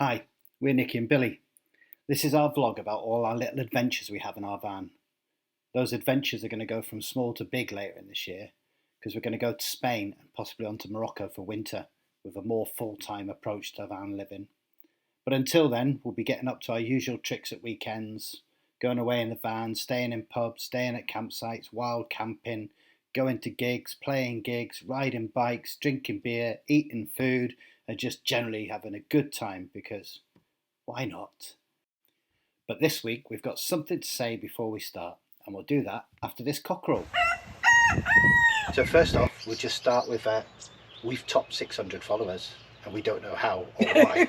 Hi, we're Nicky and Billy. This is our vlog about all our little adventures we have in our van. Those adventures are going to go from small to big later in this year because we're going to go to Spain and possibly on to Morocco for winter with a more full-time approach to van living. But until then, we'll be getting up to our usual tricks at weekends, going away in the van, staying in pubs, staying at campsites, wild camping, going to gigs, playing gigs, riding bikes, drinking beer, eating food, and just generally having a good time because why not? But this week we've got something to say before we start, and we'll do that after this cockerel. So first off, we'll just start with we've topped 600 followers, and we don't know how or why.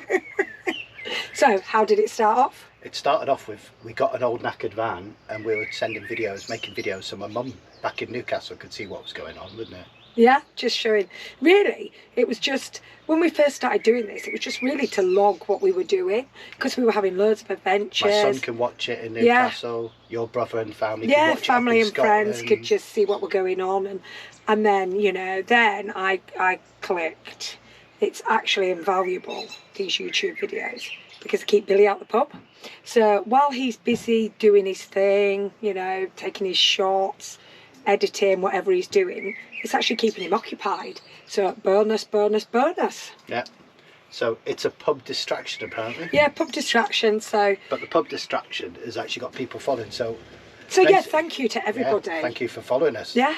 So how did it start off? It started off with, we got an old knackered van and we were sending videos, making videos so my mum back in Newcastle could see what was going on, wouldn't it? Yeah, just showing. Really, it was just, when we first started doing this, it was just really to log what we were doing because we were having loads of adventures. My son can watch it in Newcastle, your brother and family can watch it family up in and friends Scotland. could just see what were going on. And then, you know, then I clicked. It's actually invaluable, these YouTube videos, because I keep Billy out the pub. So while he's busy doing his thing, you know, taking his shots, editing, whatever he's doing, it's actually keeping him occupied. So bonus. Yeah. So it's a pub distraction apparently. Yeah, pub distraction. So. But the pub distraction has actually got people following. So yeah, thank you to everybody. Yeah, thank you for following us. Yeah.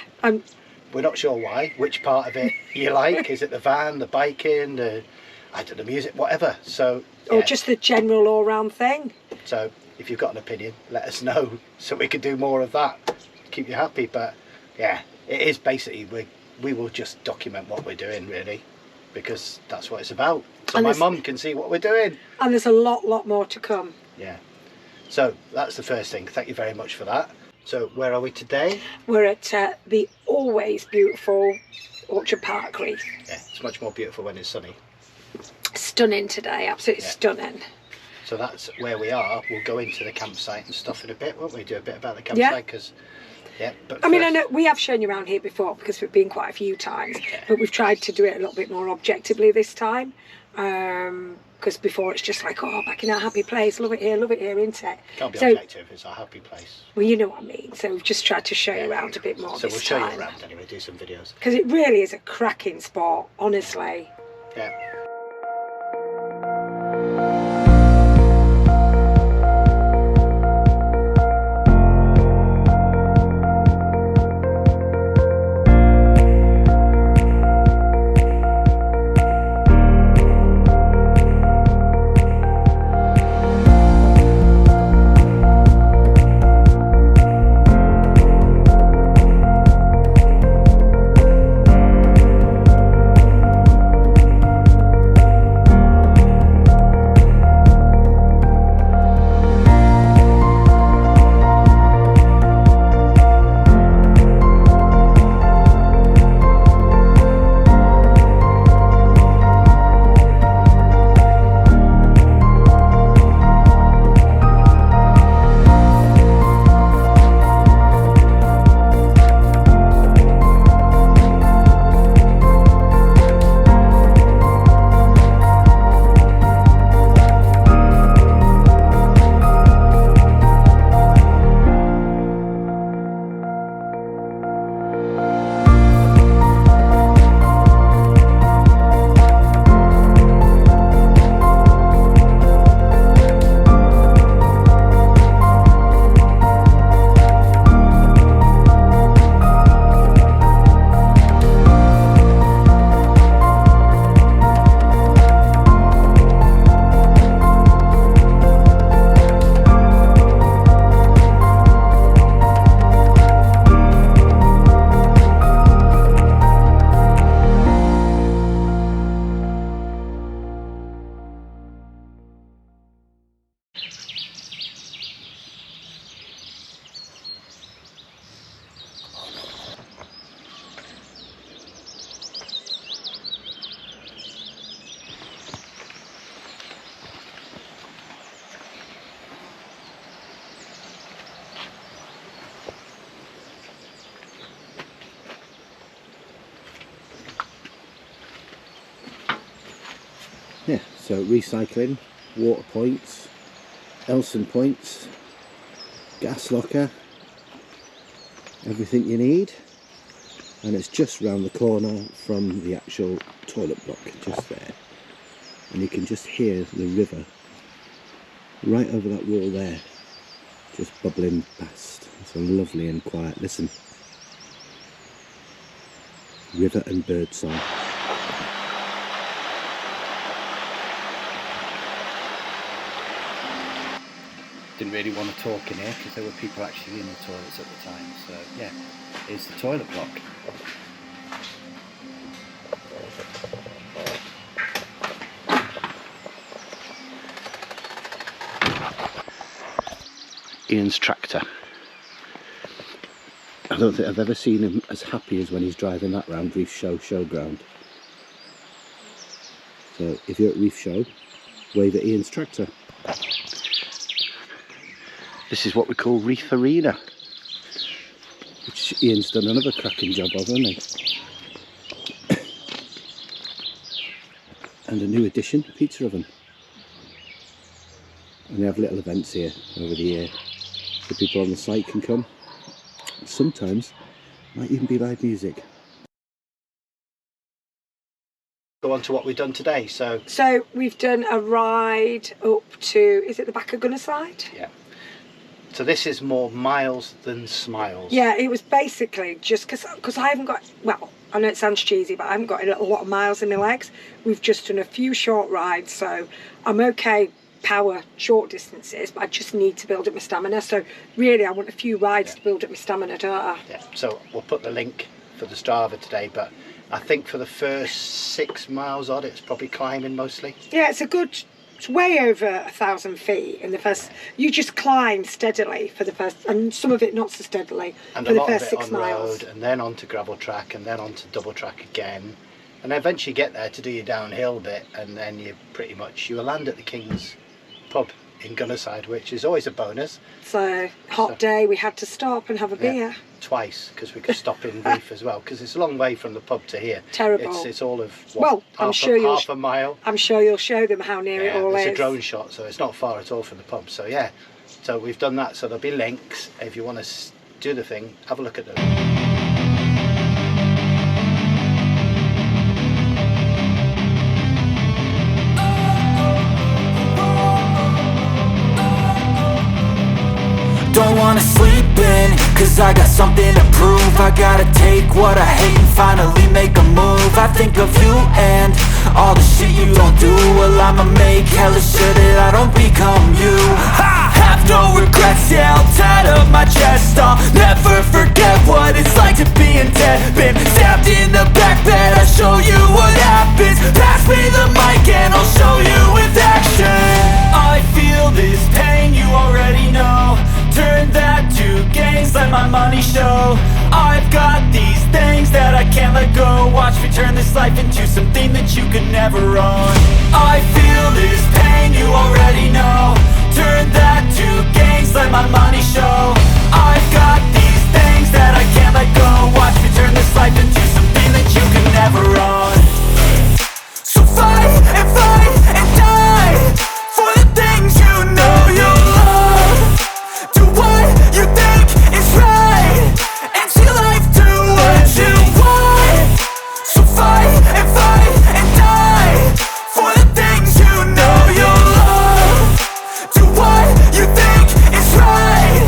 We're not sure why. Which part of it you like? Is it the van, the biking, the music, whatever? So. Yeah. Or just the general all-round thing. So if you've got an opinion, let us know so we can do more of that. Keep you happy. But yeah, it is basically we will just document what we're doing really, because that's what it's about. So my mum can see what we're doing. And there's a lot more to come. Yeah. So that's the first thing. Thank you very much for that. So where are we today? We're at the always beautiful Orchard Park, Reeth. Yeah, it's much more beautiful when it's sunny. Stunning today, absolutely stunning. So that's where we are. We'll go into the campsite and stuff in a bit, won't we? Do a bit about the campsite because, But I mean, I know we have shown you around here before because we've been quite a few times, but we've tried to do it a little bit more objectively this time. Because before it's just like, oh, back in our happy place, love it here, isn't it? Can't be objective, it's our happy place. Well, you know what I mean. So we've just tried to show you around a bit more. So we'll show you around anyway, do some videos. Because it really is a cracking spot, honestly. Yeah. Yeah, so recycling water points, Elson points, gas locker, everything you need. And it's just round the corner from the actual toilet block, just there. And you can just hear the river right over that wall there, just bubbling past. It's so lovely and quiet. Listen, river and bird song. Didn't really want to talk in here because there were people actually in the toilets at the time. So yeah, here's the toilet block. Ian's tractor. I don't think I've ever seen him as happy as when he's driving that round Reeth showground. So if you're at Reeth Show, wave at Ian's tractor. This is what we call Reeth Arena, which Ian's done another cracking job of, hasn't he? And a new addition, pizza oven. And they have little events here over the year. The people on the site can come. Sometimes might even be live music. Go on to what we've done today. So we've done a ride up to, is it the back of Gunnerside? Yeah. So this is more miles than smiles. Yeah, it was basically just because I haven't got, well, I know it sounds cheesy, but I haven't got a lot of miles in my legs. We've just done a few short rides, so I'm okay power short distances, but I just need to build up my stamina. So really I want a few rides to build up my stamina, don't I? Yeah, so we'll put the link for the Strava today, but I think for the first 6 miles odd it's probably climbing mostly. Yeah, it's way over 1,000 feet in the first. You just climb steadily for the first, and some of it not so steadily, and for the first 6 on miles. Road, and then onto gravel track, and then onto double track again, and eventually get there to do your downhill bit, and then you will land at the King's pub in Gunnerside, which is always a bonus. So hot day, we had to stop and have a beer. Twice, because we could stop in Reeth as well, because it's a long way from the pub to here. Terrible. It's all of half a mile. I'm sure you'll show them how near it all is. It's a drone shot, so it's not far at all from the pub. So yeah, so we've done that. So there'll be links if you want to do the thing. Have a look at them. Don't wanna sleep in, cause I got something to prove. I gotta take what I hate and finally make a move. I think of you and all the shit you don't do. Well, I'ma make hella sure that I don't become you. I have no regrets, yeah, I'll tie up my chest. I'll never forget what it's like to be in debt. Been stabbed in the back bed, I'll show you what happens. Pass me the mic and I'll show you with action. I feel this pain, you already know. Turn that to gains, let my money show. I've got these things that I can't let go. Watch me turn this life into something that you could never own. I feel this pain, you already know. Turn that to gains, let my money show. I've got these things that I can't let go. Watch me turn this life into something that you could never own. So fight and die for the things you know you love. Do what you think is right, and see life do what you want. So fight and die for the things you know you love. Do what you think is right,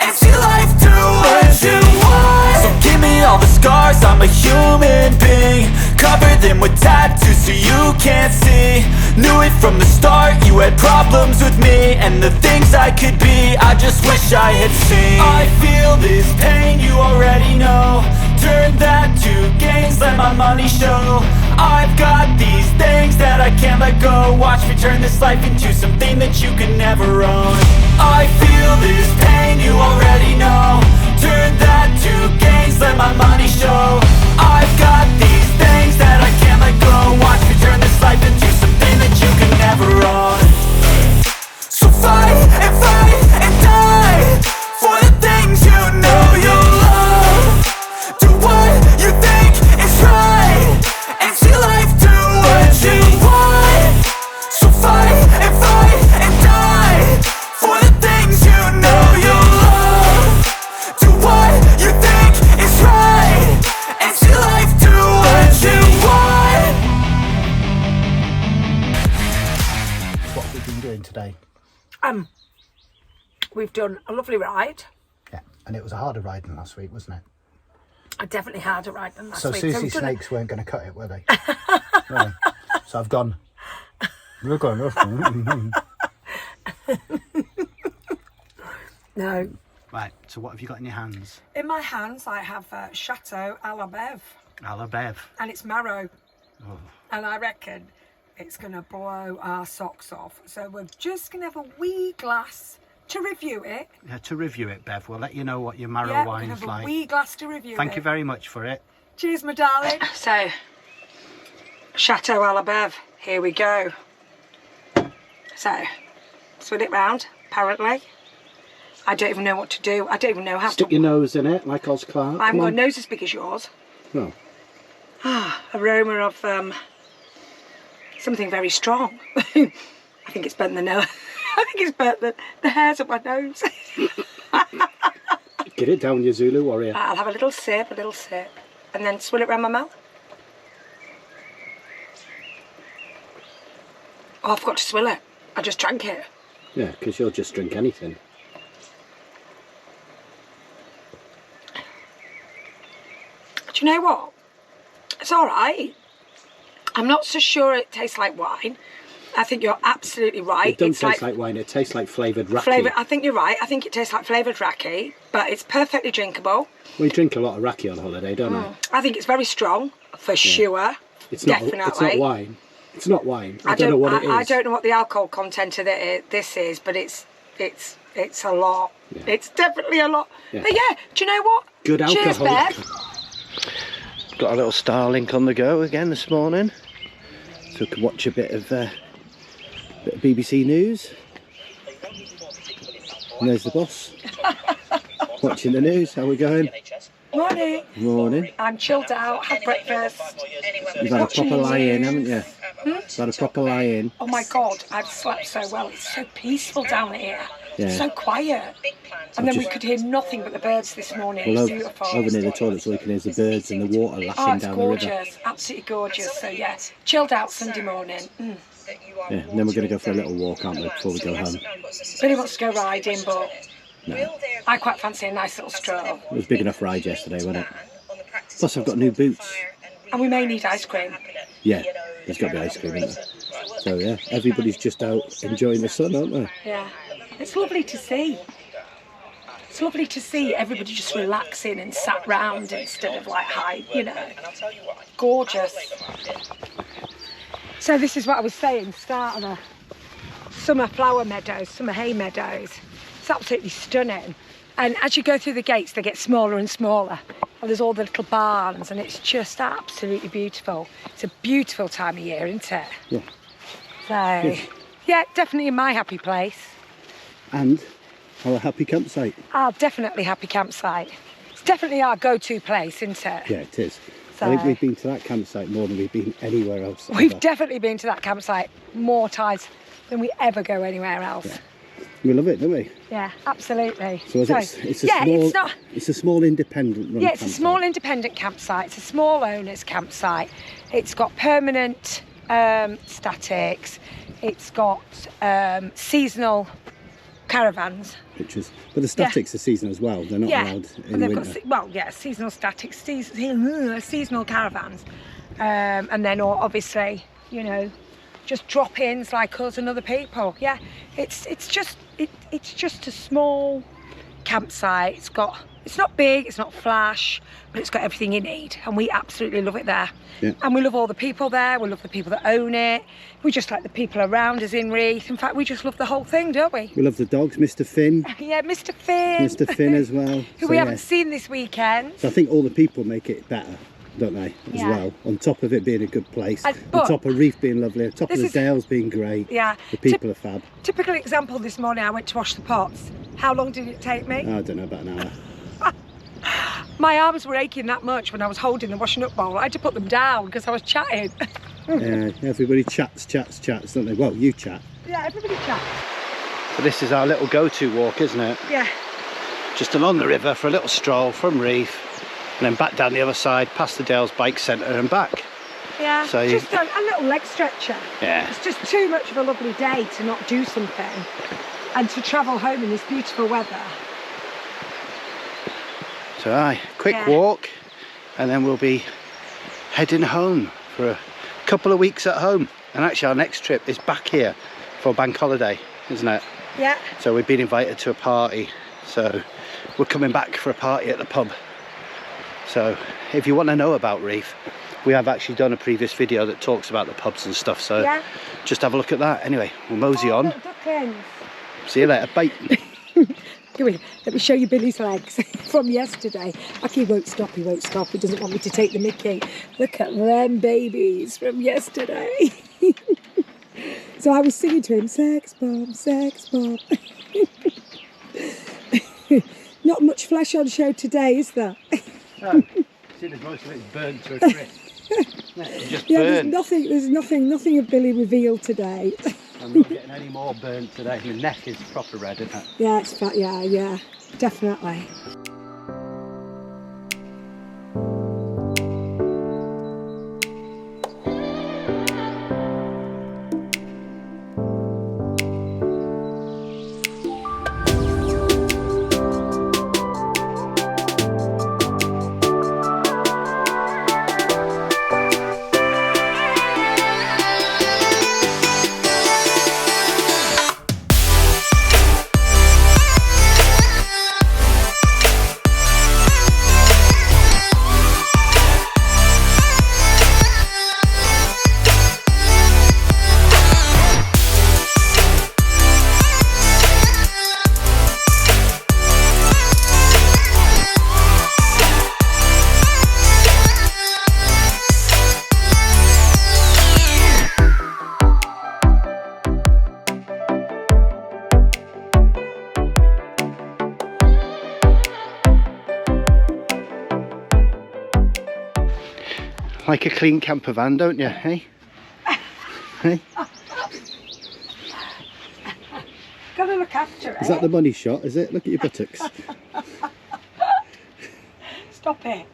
and see life do what you want. So give me all the scars, I'm a human being. Cover them with tattoos so you can't see. Knew it from the start, you had problems with me and the things I could be, I just wish I had seen. I feel this pain, you already know. Turn that to gains, let my money show. I've got these things that I can't let go. Watch me turn this life into something that you can never own. I feel this pain, you already know. Turn that to gains, let my money show. I've got these things that I can't let go. Watch me turn this life into something that you can never own. So fight and die for the things you know you love. Do what you think is right, and see life do what you want. So fight and doing today? We've done a lovely ride. Yeah, and it was a harder ride than last week, wasn't it? I definitely had a ride than last So week. Susie Snakes weren't going to cut it, were they? No. So I've gone. We're going. No. Right. So what have you got in your hands? In my hands, I have Chateau à la Weve. À la weve. And it's marrow. Oh. And I reckon it's going to blow our socks off. So we're just going to have a wee glass to review it. Yeah, to review it, Bev. We'll let you know what your marrow Yeah, we're wine's gonna have like. a wee glass to review Thank it. you very much for it. Cheers, my darling. So, Chateau à la Weve. Here we go. So, swing it round, apparently. I don't even know what to do. I don't even know how Stick to... your nose in it, like Oz Clark. I haven't got a nose as big as yours. No. Aroma of something very strong. I think it's burnt the nose. I think it's burnt the hairs of my nose. Get it down, you Zulu warrior. I'll have a little sip, and then swill it around my mouth. Oh, I forgot to swill it. I just drank it. Yeah, because you'll just drink anything. Do you know what? It's all right. I'm not so sure it tastes like wine. I think you're absolutely right. It doesn't taste like wine, it tastes like flavoured raki. I think you're right. I think it tastes like flavoured raki, but it's perfectly drinkable. We drink a lot of raki on holiday, don't we? I think it's very strong, for sure. It's not, definitely. It's not wine. It's not wine. I don't know what it is. I don't know what the alcohol content of this is, but it's a lot. Yeah. It's definitely a lot. Yeah. But yeah, do you know what? Good alcohol. Cheers, Bev. Got a little Starlink on the go again this morning, so we can watch a bit of BBC News. And there's the boss watching the news. How are we going? Morning. Morning. I'm chilled out, had breakfast. You've had a proper lie-in, haven't you? You've had a proper lie-in. Oh my God, I've slept so well. It's so peaceful down here. Yeah. It's so quiet. And then we could hear nothing but the birds this morning. Well, it's beautiful. over near the toilet so we can hear the birds and the water lashing down the river. Gorgeous, absolutely gorgeous. So yeah, chilled out Sunday morning. Yeah, and then we're going to go for a little walk, aren't we, before we go home? Billy wants to go riding, but no. I quite fancy a nice little stroll. It was a big enough ride yesterday, wasn't it? Plus I've got new boots. And we may need ice cream. Yeah, there's got to be ice cream, isn't there? So yeah, everybody's just out enjoying the sun, aren't they? Yeah, it's lovely to see. It's lovely to see everybody just relaxing and sat round instead of like high, you know. Gorgeous. So this is what I was saying, start of the summer flower meadows, summer hay meadows. It's absolutely stunning. And as you go through the gates, they get smaller and smaller. And there's all the little barns, and it's just absolutely beautiful. It's a beautiful time of year, isn't it? Yeah. So, yeah, definitely my happy place. And our happy campsite. Our definitely happy campsite. It's definitely our go-to place, isn't it? Yeah, it is. So, I think we've been to that campsite more than we've been anywhere else. We've definitely been to that campsite more times than we ever go anywhere else. Yeah. We love it, don't we? Yeah, absolutely. So it's a small independent run Yeah, it's campsite. a small independent campsite. It's a small owner's campsite. It's got permanent statics. It's got seasonal caravans. But the statics are seasonal as well. They're not allowed in the winter. Seasonal statics, seasonal caravans. And then obviously, you know, just drop-ins like us and other people. Yeah, it's just a small campsite. It's not big, it's not flash, but it's got everything you need, and we absolutely love it there. Yeah. And we love all the people there. We love the people that own it. We just like the people around us in Reeth. In fact, we just love the whole thing, don't we? We love the dogs, Mr. Finn. Yeah, Mr. Finn. Mr. Finn as well. Who we haven't seen this weekend. So I think all the people make it better, don't they, as well? On top of it being a good place, on top of Reeth being lovely, on top of the Dales being great. Yeah. The people are fab. Typical example, this morning I went to wash the pots. How long did it take me? I don't know, about an hour. My arms were aching that much when I was holding the washing up bowl. I had to put them down because I was chatting. Yeah, everybody chats, don't they? Well, you chat. Yeah, everybody chats. So this is our little go-to walk, isn't it? Yeah. Just along the river for a little stroll from Reeth, and then back down the other side, past the Dales Bike Centre and back. Yeah, So just a little leg stretcher. Yeah. It's just too much of a lovely day to not do something and to travel home in this beautiful weather. So aye, quick walk, and then we'll be heading home for a couple of weeks at home. And actually our next trip is back here for bank holiday, isn't it? Yeah. So we've been invited to a party, so we're coming back for a party at the pub. So if you want to know about Reeth, we have actually done a previous video that talks about the pubs and stuff, so just have a look at that. Anyway, we'll mosey on. Ducklings. See you later, bye. Come here, let me show you Billy's legs from yesterday. He won't stop, he doesn't want me to take the mickey. Look at them babies from yesterday. So I was singing to him, sex bomb, sex bomb. Not much flesh on show today, is there? No, see, there's most of it's burnt to a crisp. Just burnt. There's nothing of Billy revealed today. I'm not getting any more burnt today. My neck is proper red, isn't it? Yeah, it's fat. Yeah, definitely. Like a clean camper van, don't you, hey? Hey? Gotta look after it. Is that the money shot, is it? Look at your buttocks. Stop it.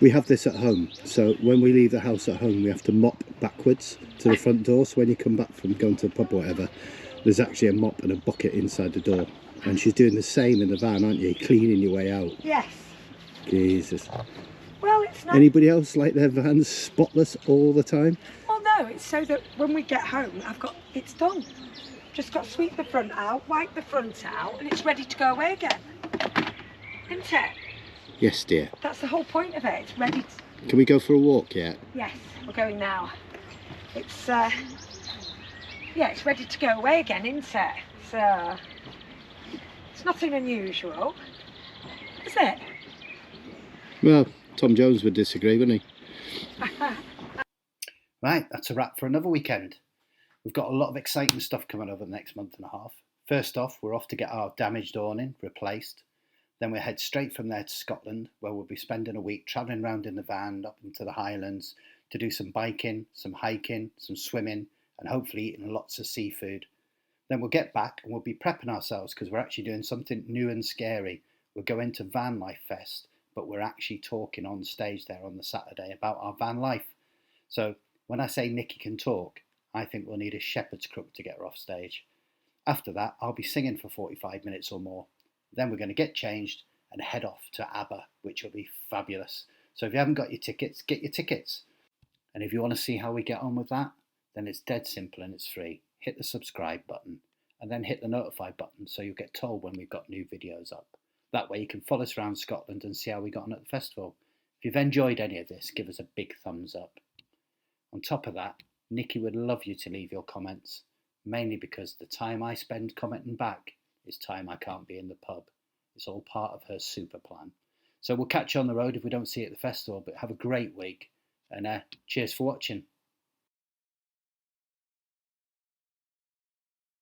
We have this at home, so when we leave the house at home we have to mop backwards to the front door, so when you come back from going to the pub or whatever, there's actually a mop and a bucket inside the door. And she's doing the same in the van, aren't you? Cleaning your way out. Yes. Jesus. Well, it's not... Anybody else like their vans spotless all the time? Well, no, it's so that when we get home, it's done. Just got to sweep the front out, wipe the front out, and it's ready to go away again. Isn't it? Yes, dear. That's the whole point of it. It's ready to... Can we go for a walk yet? Yes, we're going now. It's, yeah, it's ready to go away again, isn't it? So, it's nothing unusual, is it? Well, Tom Jones would disagree, wouldn't he? Right, that's a wrap for another weekend. We've got a lot of exciting stuff coming over the next month and a half. First off, we're off to get our damaged awning replaced. Then we'll head straight from there to Scotland, where we'll be spending a week travelling around in the van up into the Highlands to do some biking, some hiking, some swimming, and hopefully eating lots of seafood. Then we'll get back and we'll be prepping ourselves because we're actually doing something new and scary. We're going to Vanlife Fest, but we're actually talking on stage there on the Saturday about our van life. So when I say Nikki can talk, I think we'll need a shepherd's crook to get her off stage. After that, I'll be singing for 45 minutes or more. Then we're going to get changed and head off to ABBA, which will be fabulous. So if you haven't got your tickets, get your tickets. And if you want to see how we get on with that, then it's dead simple and it's free. Hit the subscribe button and then hit the notify button so you'll get told when we've got new videos up. That way you can follow us around Scotland and see how we got on at the festival. If you've enjoyed any of this, give us a big thumbs up. On top of that, Nikki would love you to leave your comments, mainly because the time I spend commenting back is time I can't be in the pub. It's all part of her super plan. So we'll catch you on the road if we don't see you at the festival, but have a great week and cheers for watching.